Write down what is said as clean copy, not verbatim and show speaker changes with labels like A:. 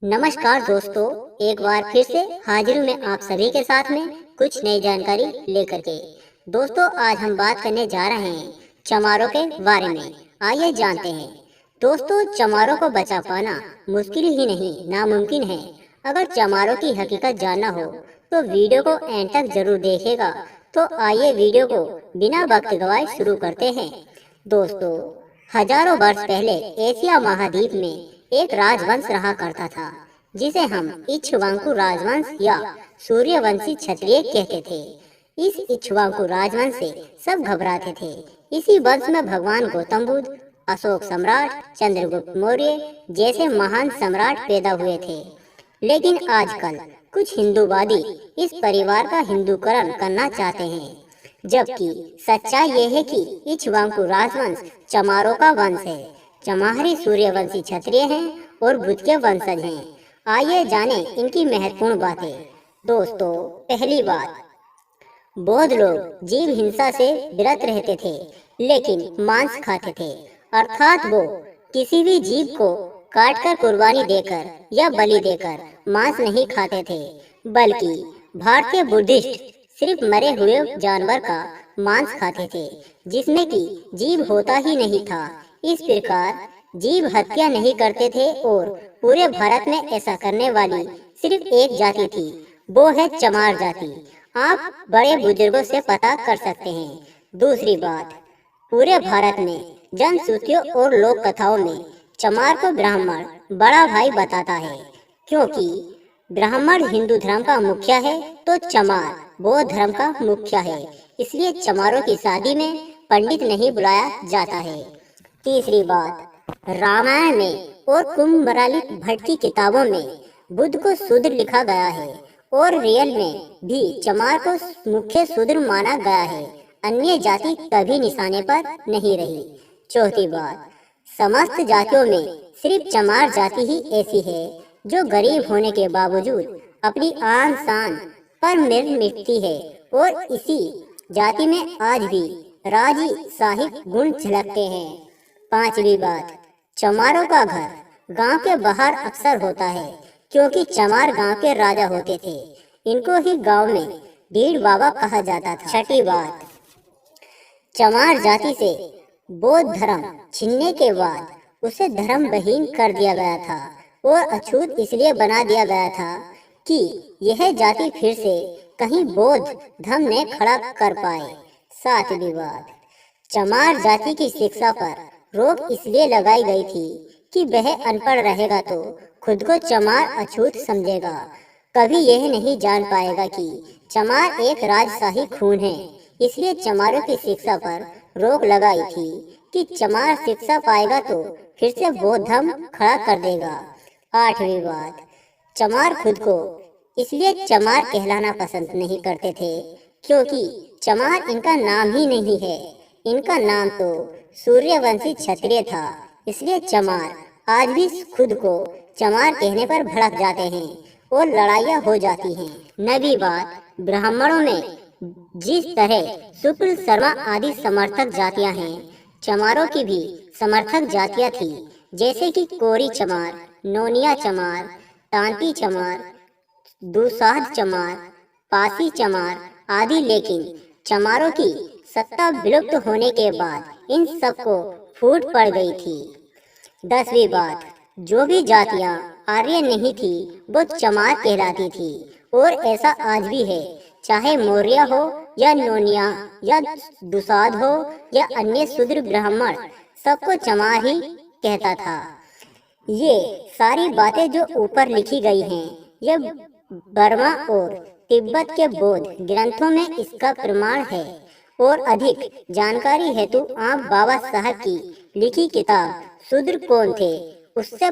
A: नमस्कार दोस्तों, एक बार फिर से हाजिर हूँ मैं आप सभी के साथ में कुछ नई जानकारी लेकर के। दोस्तों, आज हम बात करने जा रहे हैं चमारों के बारे में। आइए जानते हैं। दोस्तों, चमारों को बचा पाना मुश्किल ही नहीं नामुमकिन है। अगर चमारों की हकीकत जानना हो तो वीडियो को एंड तक जरूर देखिएगा। तो आइए वीडियो को बिना वक्त गवाए शुरू करते हैं। दोस्तों, हजारों वर्ष पहले एशिया महाद्वीप में एक राजवंश रहा करता था जिसे हम इक्ष्वाकु राजवंश या सूर्यवंशी क्षत्रिय कहते थे। इस इक्ष्वाकु राजवंश से सब घबराते थे। इसी वंश में भगवान गौतम बुद्ध, अशोक सम्राट, चंद्रगुप्त मौर्य जैसे महान सम्राट पैदा हुए थे। लेकिन आजकल कुछ हिंदूवादी इस परिवार का हिंदूकरण करना चाहते हैं, जबकि सच्चाई यह है कि इक्ष्वाकु राजवंश चमारों का वंश है। चमारी सूर्यवंशी क्षत्रिय हैं और बुद्ध के वंशज हैं। आइए जाने इनकी महत्वपूर्ण बातें। दोस्तों, पहली बात, बौद्ध लोग जीव हिंसा से विरत रहते थे लेकिन मांस खाते थे, अर्थात वो किसी भी जीव को काटकर कुर्बानी देकर या बलि देकर मांस नहीं खाते थे, बल्कि भारतीय बुद्धिस्ट सिर्फ मरे हुए जानवर का मांस खाते थे जिसमें कि जीव होता ही नहीं था। इस प्रकार जीव हत्या नहीं करते थे और पूरे भारत में ऐसा करने वाली सिर्फ एक जाति थी, वो है चमार जाति। आप बड़े बुजुर्गों से पता कर सकते हैं। दूसरी बात, पूरे भारत में जनश्रुतियों और लोक कथाओं में चमार को ब्राह्मण बड़ा भाई बताता है। क्योंकि ब्राह्मण हिंदू धर्म का मुखिया है तो चमार बौद्ध धर्म का मुखिया है, इसलिए चमारों की शादी में पंडित नहीं बुलाया जाता है। तीसरी बात, रामायण में और कुम्भरालिक भट्ट की किताबों में बुद्ध को शूद्र लिखा गया है और रियल में भी चमार को मुख्य शूद्र माना गया है। अन्य जाति कभी निशाने पर नहीं रही। चौथी बात, समस्त जातियों में सिर्फ चमार जाति ही ऐसी है जो गरीब होने के बावजूद अपनी आन शान पर मिटती है और इसी जाति में आज भी राजी साहिब गुण झलकते हैं। पांचवी बात, चमारों का घर गांव के बाहर अक्सर होता है क्योंकि चमार गांव के राजा होते थे। इनको ही गांव में भीड़ बाबा कहा जाता था। छठी बात, चमार जाति से बौद्ध धर्म छीनने के बाद उसे धर्मविहीन कर दिया गया था और अछूत इसलिए बना दिया गया था कि यह जाति फिर से कहीं बौद्ध धर्म में खड़ा कर पाए। सातवीं बात, चमार जाति की शिक्षा पर रोक इसलिए लगाई गई थी कि वह अनपढ़ रहेगा तो खुद को चमार अछूत समझेगा, कभी यह नहीं जान पाएगा कि चमार एक राजशाही खून है। इसलिए चमारों की शिक्षा पर रोक लगाई थी कि चमार शिक्षा पाएगा तो फिर से बौद्ध धर्म खड़ा कर देगा। आठवीं बात, चमार खुद को इसलिए चमार कहलाना पसंद नहीं करते थे क्योंकि चमार इनका नाम ही नहीं है। इनका नाम तो सूर्यवंशी क्षत्रिय था, इसलिए चमार आज भी खुद को चमार कहने पर भड़क जाते हैं और लड़ाइयाँ हो जाती हैं। नवी बात, ब्राह्मणों में जिस तरह शुक्ल शर्मा आदि समर्थक जातियां हैं, चमारों की भी समर्थक जातियां थी, जैसे कि कोरी चमार, नोनिया चमार, तांती चमार, दुसाध चमार, पासी चमार आदि। लेकिन चमारों की सत्ता विलुप्त होने के बाद इन सबको फूट पड़ गई थी। 10वीं बात, जो भी जातियां आर्य नहीं थी वो चमार कहलाती थी और ऐसा आज भी है, चाहे मौर्य हो या नोनिया या दुसाध हो या अन्य शूद्र ब्राह्मण, सबको चमार ही कहता था। ये सारी बातें जो ऊपर लिखी गई हैं, ये बर्मा और तिब्बत के बौद्ध ग्रंथों में इसका प्रमाण है। और अधिक जानकारी हेतु आप बाबा साहब की लिखी किताब शूद्र कौन थे उससे